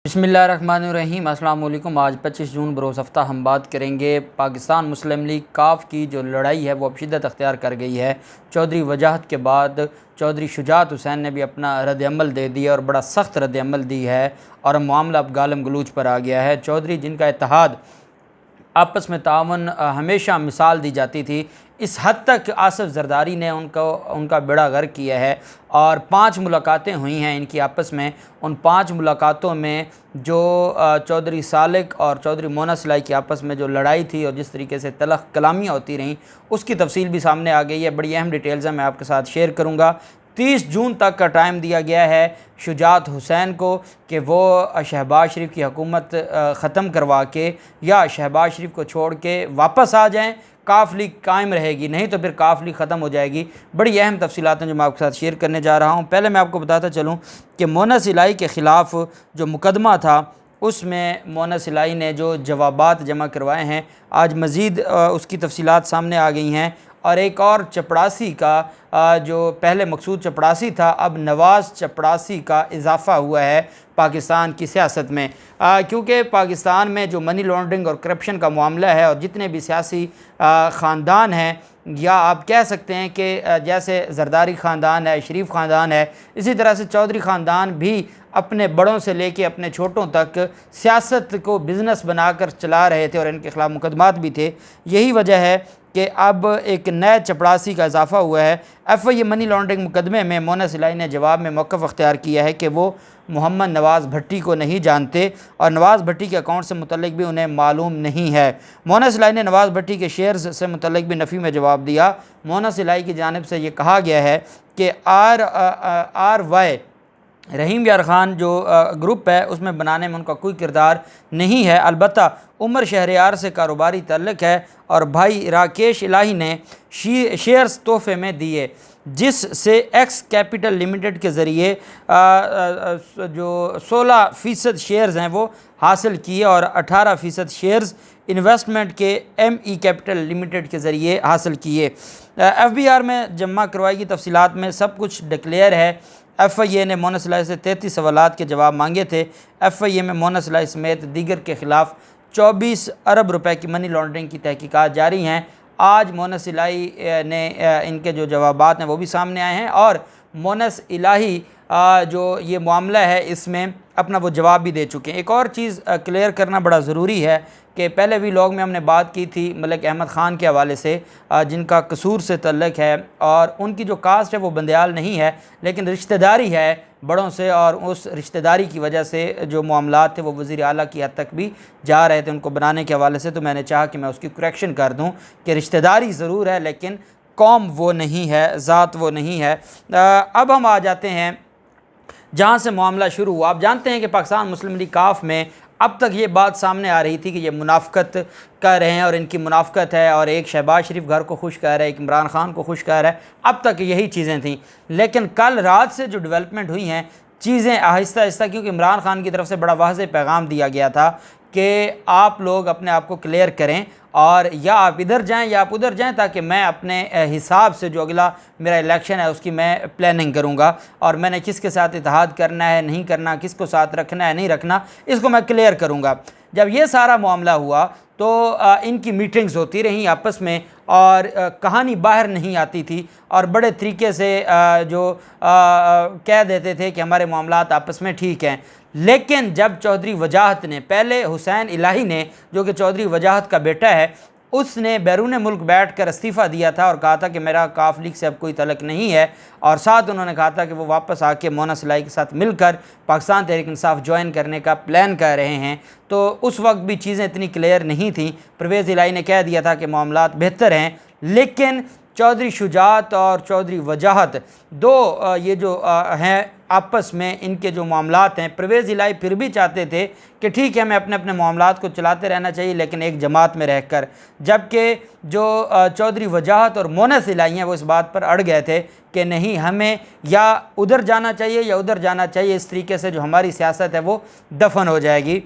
बिस्मिल्लाहिर्रहमानिर्रहीम। अस्सलाम वालेकुम। आज 25 जून बरोज़ हफ्ता हम बात करेंगे पाकिस्तान मुस्लिम लीग काफ की जो लड़ाई है वो अब शिद्दत अख्तियार कर गई है। चौधरी वजाहत के बाद चौधरी शुजात हुसैन ने भी अपना रद्द-ए-अमल दे दिया और बड़ा सख्त रद्द-ए-अमल दी है और मामला अब गालम गलूच पर आ गया है। चौधरी जिनका इत्तेहाद आपस में तावन हमेशा मिसाल दी जाती थी, इस हद तक आसिफ जरदारी ने उनका बेड़ा गर्क किया है और 5 मुलाकातें हुई हैं इनकी आपस में। उन 5 मुलाकातों में जो चौधरी सालिक और चौधरी मोना सिलाई की आपस में जो लड़ाई थी और जिस तरीके से तलख कलामियाँ होती रहीं, उसकी तफसील भी सामने आ गई है। बड़ी अहम डिटेल्स हैं, मैं आपके साथ शेयर करूँगा। 30 जून तक का टाइम दिया गया है शुजात हुसैन को कि वो शहबाज शरीफ की हुकूमत ख़त्म करवा के या शहबाज शरीफ को छोड़ के वापस आ जाएं। काफ लीग कायम रहेगी, नहीं तो फिर काफ लीग ख़त्म हो जाएगी। बड़ी अहम तफसीलात हैं जो मैं आपके साथ शेयर करने जा रहा हूँ। पहले मैं आपको बताता चलूँ कि मोना सिलाई के ख़िलाफ़ जो मुकदमा था उसमें मोना सिलाई ने जो जवाबात जमा करवाए हैं, आज मज़ीद उसकी तफसीलात सामने आ गई हैं। और एक और चपड़ासी का जो पहले मकसूद चपड़ासी था, अब नवाज़ चपड़ासी का इजाफ़ा हुआ है पाकिस्तान की सियासत में, क्योंकि पाकिस्तान में जो मनी लॉन्ड्रिंग और करप्शन का मामला है और जितने भी सियासी ख़ानदान हैं, या आप कह सकते हैं कि जैसे जरदारी ख़ानदान है, शरीफ ख़ानदान है, इसी तरह से चौधरी ख़ानदान भी अपने बड़ों से लेके अपने छोटों तक सियासत को बिज़नेस बनाकर चला रहे थे और इनके ख़िलाफ़ मुकदमात भी थे। यही वजह है कि अब एक नए चपड़ासी का इजाफ़ा हुआ है। FIA मनी लॉन्ड्रिंग मुकदमे में मोना सिलाई ने जवाब में मौक़िफ़ अख्तियार किया है कि वो मोहम्मद नवाज़ भट्टी को नहीं जानते और नवाज़ भट्टी के अकाउंट से मुतल्लिक भी उन्हें मालूम नहीं है। मोना सिलाई ने नवाज़ भट्टी के शेयर्स से मुतल्लिक भी नफ़ी में जवाब दिया। मोना सिलाई की जानिब से ये कहा गया है कि RY रहीम यार ख़ान जो ग्रुप है उसमें बनाने में उनका कोई किरदार नहीं है, अलबत्ता उमर शहरयार से कारोबारी ताल्लुक़ है और भाई राकेश इलाही ने शेयर्स तोहफे में दिए, जिससे एक्स कैपिटल लिमिटेड के ज़रिए जो 16% शेयर्स हैं वो हासिल किए और 18% शेयर्स इन्वेस्टमेंट के ME कैपिटल लिमिटेड के ज़रिए हासिल किए। FBR में जमा करवाई की तफसीलात में सब कुछ डिक्लेयर है। FIA ने मोना सिलाई से 33 सवालात के जवाब मांगे थे। FIA में मोना सिलाई समेत दीगर के ख़िलाफ़ 24 अरब रुपए की मनी लॉन्ड्रिंग की तहकीकात जारी हैं। आज मोना सिलाई ने इनके जो जवाबात हैं वो भी सामने आए हैं और मोनस इलाही जो ये मामला है इसमें अपना वो जवाब भी दे चुके हैं। एक और चीज़ क्लियर करना बड़ा ज़रूरी है कि पहले भी व्लॉग में हमने बात की थी मलिक अहमद ख़ान के हवाले से, जिनका कसूर से तल्लक है और उनकी जो कास्ट है वो बंदयाल नहीं है, लेकिन रिश्तेदारी है बड़ों से और उस रिश्तेदारी की वजह से जो मामलात थे वो वज़ीर आला की हद तक भी जा रहे थे उनको बनाने के हवाले से। तो मैंने चाहा कि मैं उसकी करेक्शन कर दूँ कि रिश्तेदारी ज़रूर है लेकिन कौम वो नहीं है, ज़ात वो नहीं है। अब हम आ जाते हैं जहाँ से मामला शुरू हुआ। आप जानते हैं कि पाकिस्तान मुस्लिम लीग काफ में अब तक ये बात सामने आ रही थी कि ये मुनाफ़क़त कर रहे हैं और इनकी मुनाफ़क़त है और एक शहबाज शरीफ घर को खुश कर रहा है, एक इमरान ख़ान को खुश कर रहा है। अब तक यही चीज़ें थीं, लेकिन कल रात से जो डेवलपमेंट हुई हैं चीज़ें आहिस्ता आहिस्ता, क्योंकि इमरान ख़ान की तरफ से बड़ा वाज़ेह पैगाम दिया गया था कि आप लोग अपने आप को क्लियर करें और या आप इधर जाएं या आप उधर जाएं, ताकि मैं अपने हिसाब से जो अगला मेरा इलेक्शन है उसकी मैं प्लानिंग करूंगा और मैंने किसके साथ इत्तेहाद करना है नहीं करना, किसको साथ रखना है नहीं रखना, इसको मैं क्लियर करूंगा। जब ये सारा मामला हुआ तो इनकी मीटिंग्स होती रहीं आपस में और कहानी बाहर नहीं आती थी और बड़े तरीके से जो कह देते थे कि हमारे मामलात आपस में ठीक हैं। लेकिन जब चौधरी वजाहत ने, पहले हुसैन इलाही ने जो कि चौधरी वजाहत का बेटा है, उसने बैरून मुल्क बैठ कर इस्तीफ़ा दिया था और कहा था कि मेरा काफ लीग से अब कोई तलक नहीं है, और साथ उन्होंने कहा था कि वो वापस आके मोना सिलाई के साथ मिलकर पाकिस्तान तहरीक इंसाफ ज्वाइन करने का प्लान कर रहे हैं। तो उस वक्त भी चीज़ें इतनी क्लियर नहीं थी। परवेज़ इलाही ने कह दिया था कि मामलात बेहतर हैं, लेकिन चौधरी शुजात और चौधरी वजाहत दो ये जो हैं आपस में इनके जो मामलात हैं, परवेज़ इलाही फिर भी चाहते थे कि ठीक है हमें अपने अपने मामलात को चलाते रहना चाहिए लेकिन एक जमात में रहकर, जबकि जो चौधरी वजाहत और मोनस इलाही हैं वो इस बात पर अड़ गए थे कि नहीं, हमें या उधर जाना चाहिए या उधर जाना चाहिए, इस तरीके से जो हमारी सियासत है वो दफन हो जाएगी।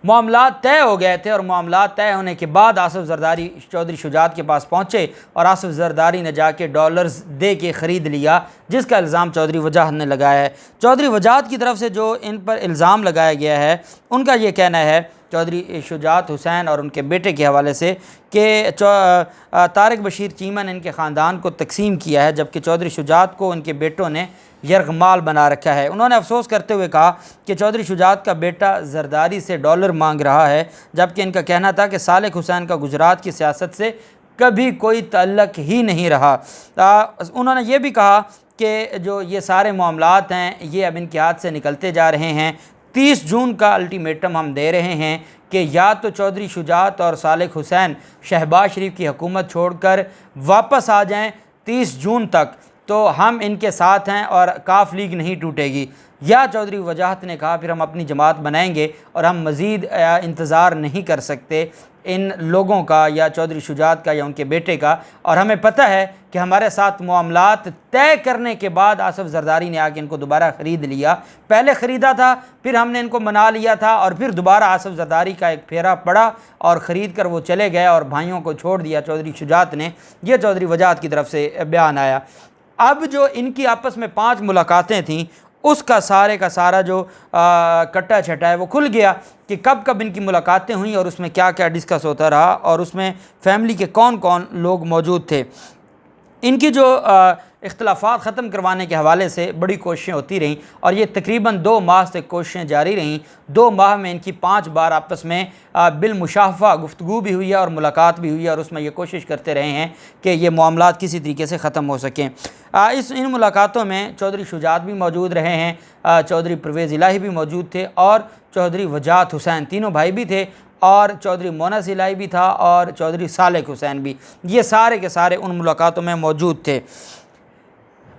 मामलात तय हो गए थे और मामलात तय होने के बाद आसिफ जरदारी चौधरी शुजात के पास पहुँचे और आसिफ जरदारी ने जाके डॉलर्स दे के ख़रीद लिया, जिसका इल्ज़ाम चौधरी वजाहत ने लगाया है। चौधरी वजाहत की तरफ से जो इन पर इल्ज़ाम लगाया गया है, उनका ये कहना है चौधरी शुजात हुसैन और उनके बेटे के हवाले से कि तारिक बशीर चीमा ने इनके ख़ानदान को तकसीम किया है, जबकि चौधरी शुजात को उनके बेटों ने यरगमाल बना रखा है। उन्होंने अफसोस करते हुए कहा कि चौधरी शुजात का बेटा जरदारी से डॉलर मांग रहा है, जबकि इनका कहना था कि सालेक हुसैन का गुजरात की सियासत से कभी कोई ताल्लुक़ ही नहीं रहा। उन्होंने ये भी कहा कि जो ये सारे मामलात हैं ये अब इनके हाथ से निकलते जा रहे हैं। 30 जून का अल्टीमेटम हम दे रहे हैं कि या तो चौधरी शुजात और सालेक हुसैन शहबाज शरीफ की हुकूमत छोड़कर वापस आ जाएं 30 जून तक, तो हम इनके साथ हैं और काफ लीग नहीं टूटेगी, या चौधरी वजाहत ने कहा फिर हम अपनी जमात बनाएंगे और हम मज़ीद इंतज़ार नहीं कर सकते इन लोगों का या चौधरी शुजात का या उनके बेटे का। और हमें पता है कि हमारे साथ मामलात तय करने के बाद आसिफ जरदारी ने आके इनको दोबारा ख़रीद लिया। पहले ख़रीदा था, फिर हमने इनको मना लिया था और फिर दोबारा आसिफ जरदारी का एक फेरा पड़ा और ख़रीद कर वो चले गए और भाइयों को छोड़ दिया चौधरी शुजात ने। यह चौधरी वजाहत की तरफ से बयान आया। अब जो इनकी आपस में 5 मुलाकातें थीं, उसका सारे का सारा जो कट्टा छटा है वो खुल गया कि कब कब इनकी मुलाकातें हुई और उसमें क्या क्या डिस्कस होता रहा और उसमें फैमिली के कौन कौन लोग मौजूद थे। इनकी जो इख्तलाफात ख़त्म करवाने के हवाले से बड़ी कोशिशें होती रहीं और ये तकरीबन 2 माह से कोशिशें जारी रहीं। 2 माह में इनकी 5 बार आपस में बिलमुशाफ़ा गुफ्तगू भी हुई है और मुलाकात भी हुई है और उसमें ये कोशिश करते रहे हैं कि ये मामलात किसी तरीके से ख़त्म हो सकें। इन मुलाकातों में चौधरी शुजात भी मौजूद रहे हैं, चौधरी परवेज़ इलाही भी मौजूद थे और चौधरी वजाहत हुसैन, तीनों भाई भी थे, और चौधरी मोनस इलाही भी था और चौधरी सालेक हुसैन भी। ये सारे के सारे उन मुलाकातों में मौजूद थे।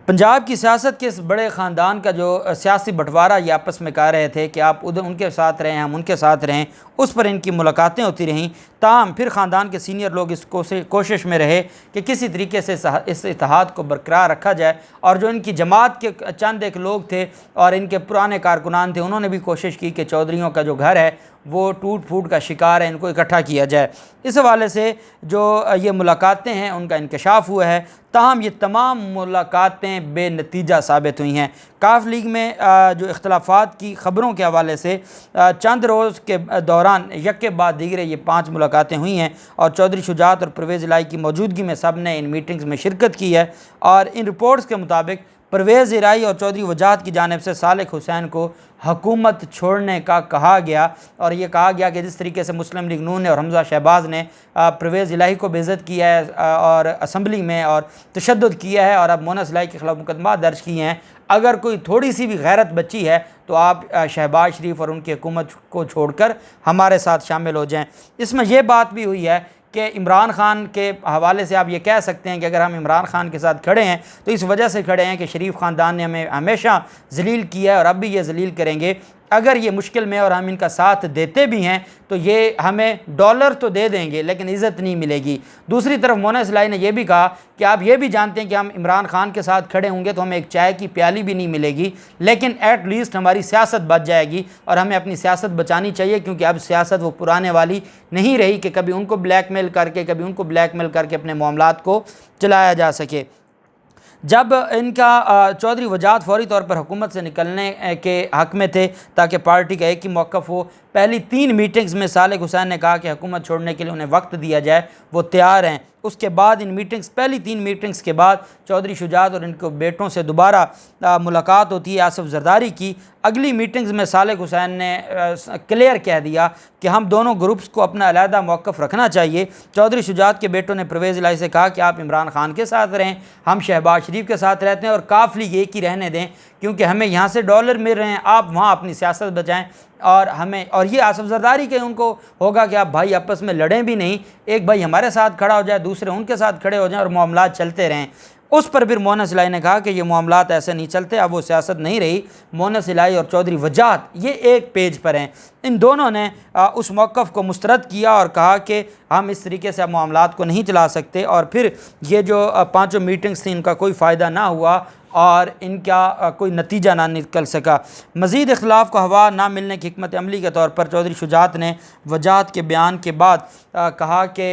पंजाब की सियासत के इस बड़े ख़ानदान का जो सियासी बंटवारा ये आपस में कह रहे थे कि आप उधर उनके साथ रहें, हम उनके साथ रहें, उस पर इनकी मुलाकातें होती रहीं। ताहम फिर ख़ानदान के सीनियर लोग इस कोशिश में रहे कि किसी तरीके से इस इत्तेहाद को बरकरार रखा जाए, और जो इनकी जमात के चंद एक लोग थे और इनके पुराने कारकुनान थे, उन्होंने भी कोशिश की कि चौधरियों का जो घर है वो टूट फूट का शिकार है, इनको इकट्ठा किया जाए। इस हवाले से जो ये मुलाकातें हैं उनका इंकशाफ हुआ है। ताहम ये तमाम मुलाकातें बेनतीजा साबित हुई हैं। काफ लीग में जो इख्तलाफात की ख़बरों के हवाले से चंद रोज़ के दौरान एक के बाद दीगरे ये 5 मुलाकातें हुई हैं और चौधरी शुजात और परवेज़ इलाही की मौजूदगी में सब ने इन मीटिंग्स में शिरकत की है। और इन रिपोर्ट्स के मुताबिक परवेज़ इलाही और चौधरी वजाहत की जानिब से सालेक हुसैन को हुकूमत छोड़ने का कहा गया, और ये कहा गया कि जिस तरीके से मुस्लिम लीग नून ने और हमज़ा शहबाज ने परवेज़ इलाही को बेइज्जत किया है और असम्बली में और तशद्दुद किया है और अब मोनस इलाही के ख़िलाफ़ मुकदमा दर्ज किए हैं, अगर कोई थोड़ी सी भी गैरत बची है तो आप शहबाज शरीफ और उनकी हुकूमत को छोड़कर हमारे साथ शामिल हो जाएँ। इसमें यह बात भी हुई है कि इमरान ख़ान के हवाले से आप ये कह सकते हैं कि अगर हम इमरान ख़ान के साथ खड़े हैं तो इस वजह से खड़े हैं कि शरीफ ख़ानदान ने हमें हमेशा ज़लील किया है और अब भी ये ज़लील करेंगे। अगर ये मुश्किल में और हम इनका साथ देते भी हैं तो ये हमें डॉलर तो दे देंगे लेकिन इज़्ज़त नहीं मिलेगी। दूसरी तरफ मोनस इलाही ने यह भी कहा कि आप ये भी जानते हैं कि हम इमरान ख़ान के साथ खड़े होंगे तो हमें एक चाय की प्याली भी नहीं मिलेगी, लेकिन एट लीस्ट हमारी सियासत बच जाएगी और हमें अपनी सियासत बचानी चाहिए, क्योंकि अब सियासत वो पुराने वाली नहीं रही कि कभी उनको ब्लैकमेल करके कभी उनको ब्लैकमेल करके अपने मामलात को चलाया जा सके। जब इनका चौधरी वजाहत फौरी तौर पर हुकूमत से निकलने के हक़ में थे ताकि पार्टी का एक ही मौक़िफ़ हो, पहली 3 मीटिंग्स में सालेक हुसैन ने कहा कि हुकूमत छोड़ने के लिए उन्हें वक्त दिया जाए, वो तैयार हैं। उसके बाद इन मीटिंग्स, पहली 3 मीटिंग्स के बाद चौधरी शुजात और इनके बेटों से दोबारा मुलाकात होती है आसिफ जरदारी की। अगली मीटिंग्स में सालेक हुसैन ने क्लियर कह दिया कि हम दोनों ग्रुप्स को अपना अलहदा मौक़िफ़ रखना चाहिए। चौधरी शुजात के बेटों ने परवेज़ इलाही से कहा कि आप इमरान ख़ान के साथ रहें, हम शहबाज शरीफ के साथ रहते हैं और काफ लीग एक ही रहने दें, क्योंकि हमें यहाँ से डॉलर मिल रहे हैं, आप वहाँ अपनी सियासत बचाएं और हमें, और ये आसिफ जरदारी के उनको होगा कि आप भाई आपस में लड़ें भी नहीं, एक भाई हमारे साथ खड़ा हो जाए, दूसरे उनके साथ खड़े हो जाएं और मामलात चलते रहें। उस पर फिर मोनस इलाही ने कहा कि ये मामलात ऐसे नहीं चलते, अब वो सियासत नहीं रही। मोनस इलाही और चौधरी वजाहत ये एक पेज पर हैं। इन दोनों ने उस मौक़िफ़ को मुस्तरद किया और कहा कि हम इस तरीके से अब मामलात को नहीं चला सकते, और फिर ये जो 5 मीटिंग्स थी इनका कोई फ़ायदा ना हुआ और इनका कोई नतीजा ना निकल सका। मज़ीद इख्तिलाफ़ को हवा ना मिलने की हिकमत अमली के तौर पर चौधरी शुजात ने वजाहत के बयान के बाद कहा कि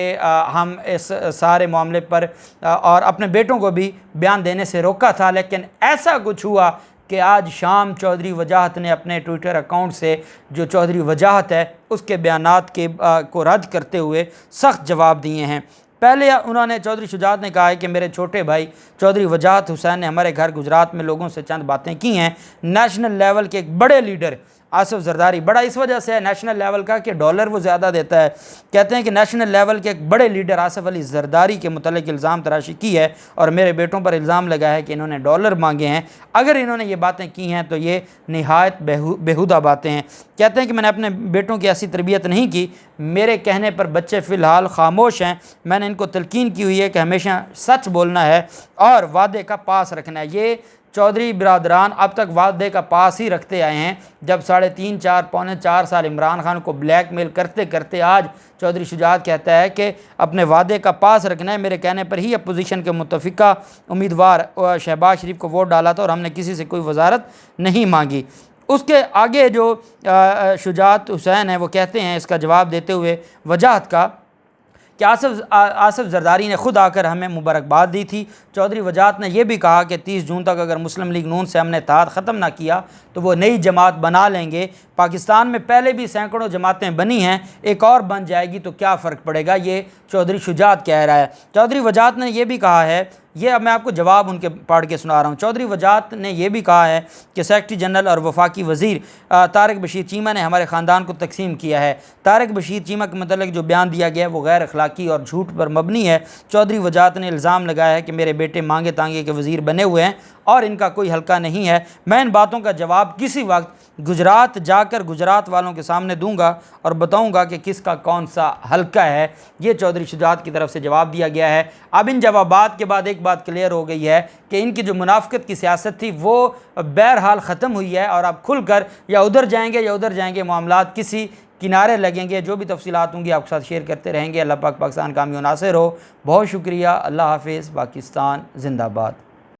हम इस सारे मामले पर और अपने बेटों को भी बयान देने से रोका था, लेकिन ऐसा कुछ हुआ कि आज शाम चौधरी वजाहत ने अपने ट्विटर अकाउंट से जो चौधरी वजाहत है उसके बयानात के को रद्द करते हुए सख्त जवाब दिए हैं। पहले उन्होंने चौधरी शुजात ने कहा है कि मेरे छोटे भाई चौधरी वजाहत हुसैन ने हमारे घर गुजरात में लोगों से चंद बातें की हैं। नेशनल लेवल के एक बड़े लीडर आसिफ जरदारी, बड़ा इस वजह से है नेशनल लेवल का कि डॉलर वो ज़्यादा देता है, कहते हैं कि नेशनल लेवल के एक बड़े लीडर आसिफ अली जरदारी के मुतल्लिक़ इल्ज़ाम तराशी की है और मेरे बेटों पर इल्ज़ाम लगा है कि इन्होंने डॉलर मांगे हैं। अगर इन्होंने ये बातें की हैं तो ये नहायत बेहुदा बातें हैं। कहते हैं कि मैंने अपने बेटों की ऐसी तरबियत नहीं की, मेरे कहने पर बच्चे फ़िलहाल खामोश हैं। मैंने इनको तलकीन की हुई है कि हमेशा सच बोलना है और वादे का पास रखना है। ये चौधरी बिरादरान अब तक वादे का पास ही रखते आए हैं। जब 3.5, 4, पौने 4 साल इमरान खान को ब्लैकमेल करते करते आज चौधरी शुजात कहता है कि अपने वादे का पास रखना है। मेरे कहने पर ही अपोजिशन के मुतफिका उम्मीदवार शहबाज शरीफ को वोट डाला था और हमने किसी से कोई वजारत नहीं मांगी। उसके आगे जो शुजात हुसैन है वो कहते हैं इसका जवाब देते हुए वजाहत का कि आसिफ जरदारी ने ख़ुद आकर हमें मुबारकबाद दी थी। चौधरी वजाहत ने यह भी कहा कि 30 जून तक अगर मुस्लिम लीग नून से हमने इत्तेहाद ख़त्म ना किया तो वो नई जमात बना लेंगे। पाकिस्तान में पहले भी सैकड़ों जमातें बनी हैं, एक और बन जाएगी तो क्या फ़र्क पड़ेगा, ये चौधरी शुजात कह रहा है। चौधरी वजाहत ने यह भी कहा है, ये अब मैं आपको जवाब उनके पढ़ के सुना रहा हूँ। चौधरी वजाहत ने यह भी कहा है कि सेक्रेटरी जनरल और वफाकी वज़ीर तारिक बशीर चीमा ने हमारे ख़ानदान को तकसीम किया है। तारिक बशीर चीमा के मतलब जो बयान दिया गया है वो गैर अखलाकी और झूठ पर मबनी है। चौधरी वजाहत ने इल्ज़ाम लगाया है कि मेरे बेटे मांगे तांगे के वज़ीर बने हुए हैं और इनका कोई हल्का नहीं है। मैं इन बातों का जवाब किसी वक्त गुजरात जाकर गुजरात वालों के सामने दूंगा और बताऊंगा कि किसका कौन सा हल्का है। ये चौधरी शुजात की तरफ से जवाब दिया गया है। अब इन जवाबात के बाद एक बात क्लियर हो गई है कि इनकी जो मुनाफिकत की सियासत थी वो बहरहाल ख़त्म हुई है और अब खुलकर या उधर जाएंगे मामलात किसी किनारे लगेंगे। जो भी तफसीलात होंगी आपके साथ शेयर करते रहेंगे। अल्लाह पाक पाकिस्तान कामयाब नासिर हो। बहुत शुक्रिया। अल्लाह हाफिज़। पाकिस्तान जिंदाबाद।